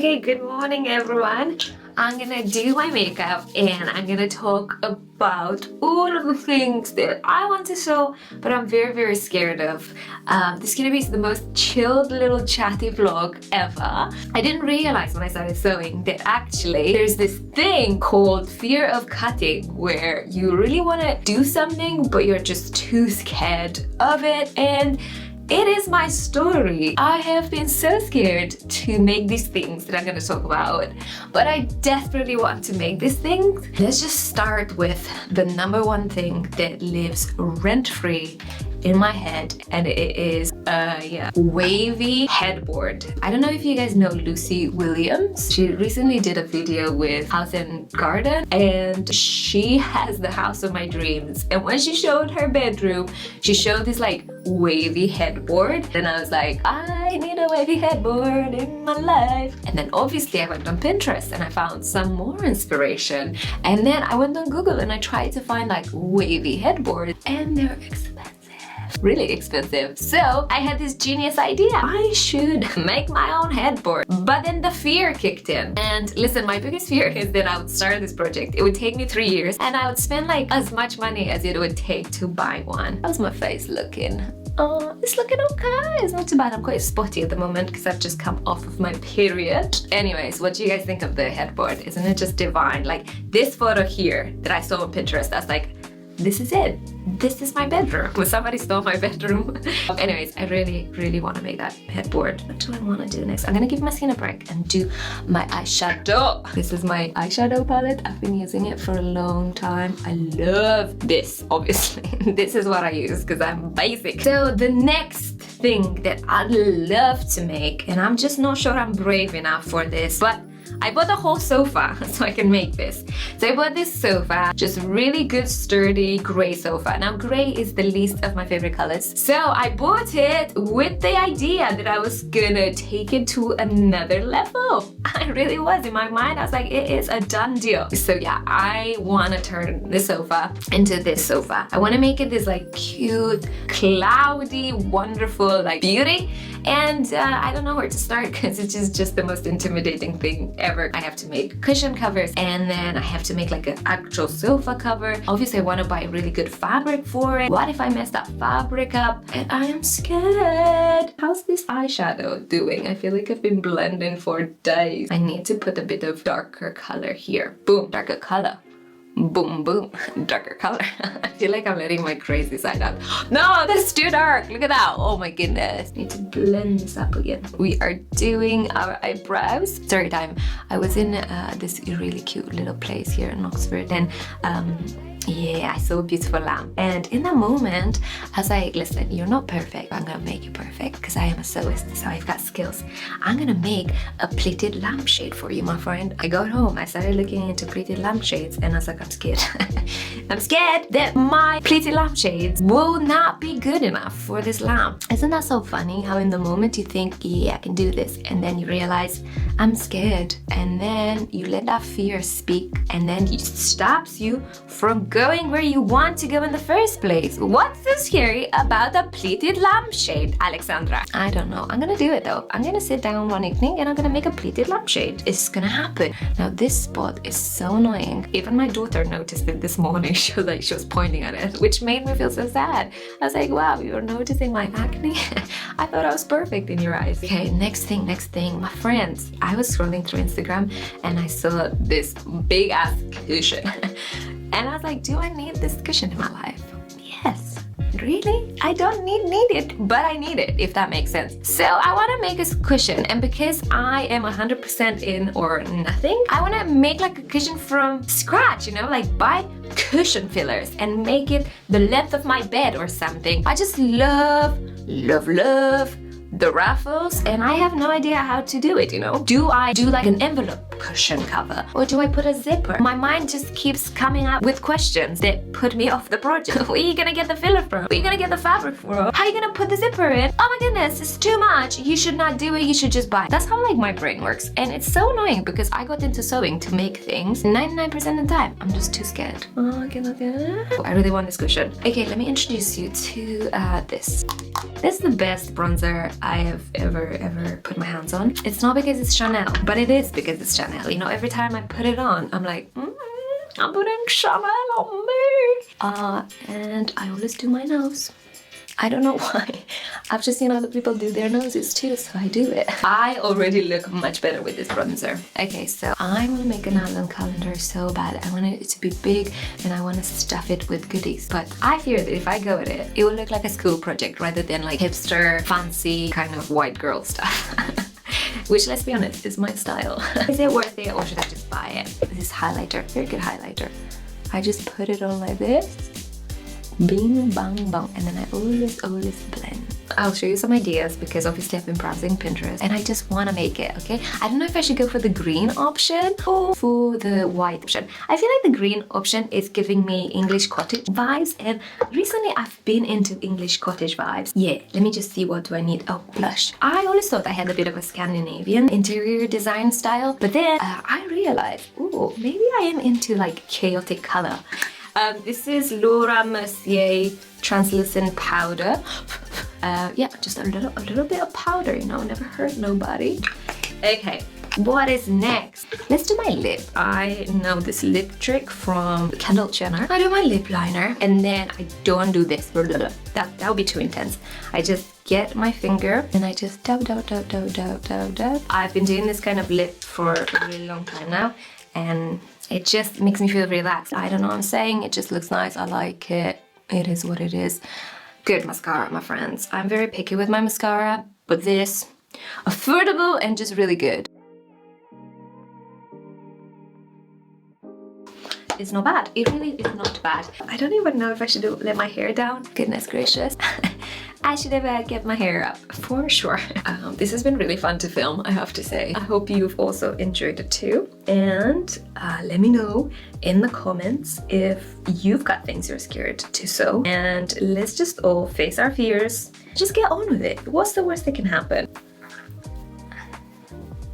Okay, good morning everyone. I'm gonna do my makeup and I'm gonna talk about all of the things that I want to show, but I'm very scared of. This is gonna be the most chilled little chatty vlog ever. I didn't realize when I started sewing that actually there's this thing called fear of cutting where you really wanna do something but you're just too scared of it, and it is my story. I have been so scared to make these things that I'm gonna talk about, but I desperately want to make these things. Let's just start with the number one thing that lives rent-free in my head, and it is a wavy headboard. I don't know if you guys know Lucy Williams. She recently did a video with House and Garden, and she has the house of my dreams. And when she showed her bedroom, she showed this like wavy headboard, and I was like, I need a wavy headboard in my life. And then obviously I went on Pinterest and I found some more inspiration, and then I went on Google and I tried to find like wavy headboards, and they're expensive. Really expensive. So I had this genius idea. I should make my own headboard. But then the fear kicked in. And listen, my biggest fear is that I would start this project. It would take me 3 years and I would spend like as much money as it would take to buy one. How's my face looking? Oh, it's looking okay. It's not too bad. I'm quite spotty at the moment because I've just come off of my period. Anyways, what do you guys think of the headboard? Isn't it just divine? Like this photo here that I saw on Pinterest, that's like, this is it. This is my bedroom. Well, somebody stole my bedroom. Anyways, I really want to make that headboard. What do I want to do next? I'm gonna give my skin a break and do my eyeshadow. This is my eyeshadow palette. I've been using it for a long time. I love this, obviously. This is what I use because I'm basic. So the next thing that I'd love to make, and I'm just not sure I'm brave enough for this, but I bought a whole sofa so I can make this. So I bought this sofa, just really good sturdy gray sofa. Now gray is the least of my favorite colors. So I bought it with the idea that I was gonna take it to another level. I really was. In my mind, I was like, it is a done deal. So yeah, I wanna turn the sofa into this sofa. I wanna make it this like cute, cloudy, wonderful like beauty. And I don't know where to start because it's just the most intimidating thing ever. I have to make cushion covers, and then I have to make like an actual sofa cover. Obviously I want to buy really good fabric for it. What if I mess that fabric up? And I am scared. How's this eyeshadow doing? I feel like I've been blending for days. I need to put a bit of darker color here. Boom, darker color. Boom, boom, darker color. I feel like I'm letting my crazy side out. No, that's too dark. Look at that. Oh my goodness. Need to blend this up again. We are doing our eyebrows. Story time. I was in this really cute little place here in Oxford, and yeah, I saw a beautiful lamp, and in that moment I was like, listen, you're not perfect, I'm gonna make you perfect because I am a sewist, so I've got skills. I'm gonna make a pleated lampshade for you, my friend. I got home, I started looking into pleated lampshades, and I was like, I'm scared. I'm scared that my pleated lampshades will not be good enough for this lamp. Isn't that so funny how in the moment you think, yeah, I can do this, and then you realize I'm scared, and then you let that fear speak, and then it stops you from going where you want to go in the first place. What's so scary about a pleated lampshade, Alexandra? I don't know. I'm gonna do it though. I'm gonna sit down one evening and I'm gonna make a pleated lampshade. It's gonna happen. Now this spot is so annoying. Even my daughter noticed it this morning. She was pointing at it, which made me feel so sad. I was like, wow, you're noticing my acne? I thought I was perfect in your eyes. Okay, next thing, my friends. I was scrolling through Instagram and I saw this big ass cushion. And I was like, do I need this cushion in my life? Yes. Really? I don't need it, but I need it, if that makes sense. So I want to make a cushion, and because I am 100% in or nothing, I want to make like a cushion from scratch, you know, like buy cushion fillers and make it the length of my bed or something. I just love the ruffles, and I have no idea how to do it, you know. Do I do like an envelope cushion cover, or do I put a zipper? My mind just keeps coming up with questions that put me off the project. Where are you gonna get the filler from? Where are you gonna get the fabric from? How are you gonna put the zipper in? Oh my goodness, it's too much. You should not do it, you should just buy it. That's how like my brain works, and it's so annoying because I got into sewing to make things. 99% of the time, I'm just too scared. Oh, I really want this cushion. Okay, let me introduce you to this. This is the best bronzer I have ever put my hands on. It's not because it's Chanel, but it is because it's Chanel. You know, every time I put it on, I'm like, I'm putting Chanel on me. And I always do my nose. I don't know why. I've just seen other people do their noses too, so I do it. I already look much better with this bronzer. Okay, so I want to make an island calendar so bad. I want it to be big and I want to stuff it with goodies. But I fear that if I go with it, it will look like a school project rather than like hipster, fancy, kind of white girl stuff. Which, let's be honest, is my style. Is it worth it or should I just buy it? This is highlighter, very good highlighter. I just put it on like this. Bing, bang, bang, and then I always blend. I'll show you some ideas because obviously I've been browsing Pinterest and I just want to make it, okay? I don't know if I should go for the green option or for the white option. I feel like the green option is giving me English cottage vibes, and recently I've been into English cottage vibes. Yeah, let me just see, what do I need? Oh, blush. I always thought I had a bit of a Scandinavian interior design style, but then I realized, oh, maybe I am into like chaotic color. This is Laura Mercier translucent powder. Yeah, just a little bit of powder, you know, never hurt nobody. Okay, what is next? Let's do my lip. I know this lip trick from Kendall Jenner. I do my lip liner and then I don't do this. That would be too intense. I just get my finger and I just dab. I've been doing this kind of lip for a really long time now, and it just makes me feel relaxed. I don't know what I'm saying, it just looks nice, I like it. It is what it is. Good mascara, my friends. I'm very picky with my mascara, but this, affordable and just really good. It's not bad. It really is not bad. I don't even know if I should let my hair down. Goodness gracious. I should have kept my hair up, for sure. This has been really fun to film, I have to say. I hope you've also enjoyed it too. And let me know in the comments if you've got things you're scared to sew. And let's just all face our fears. Just get on with it. What's the worst that can happen?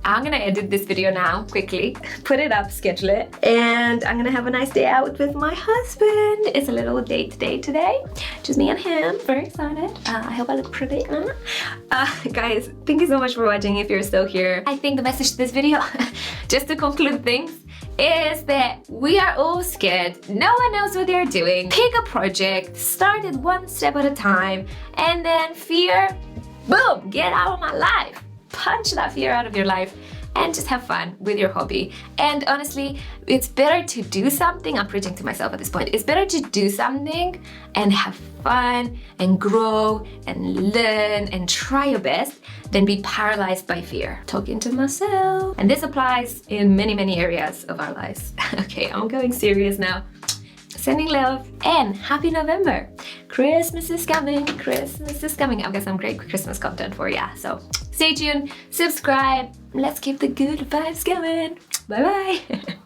I'm gonna edit this video now, quickly, put it up, schedule it, and I'm gonna have a nice day out with my husband. It's a little date day today, just me and him, very excited. I hope I look pretty. Guys, thank you so much for watching if you're still here. I think the message to this video, just to conclude things, is that we are all scared. No one knows what they're doing. Pick a project, start it one step at a time, and then fear, boom, get out of my life. Punch that fear out of your life and just have fun with your hobby. And honestly, it's better to do something, I'm preaching to myself at this point, it's better to do something and have fun and grow and learn and try your best than be paralyzed by fear. Talking to myself. And this applies in many areas of our lives. Okay, I'm going serious now. Sending love and happy November. Christmas is coming, Christmas is coming. I've got some great Christmas content for you, so stay tuned, subscribe, let's keep the good vibes going. Bye bye.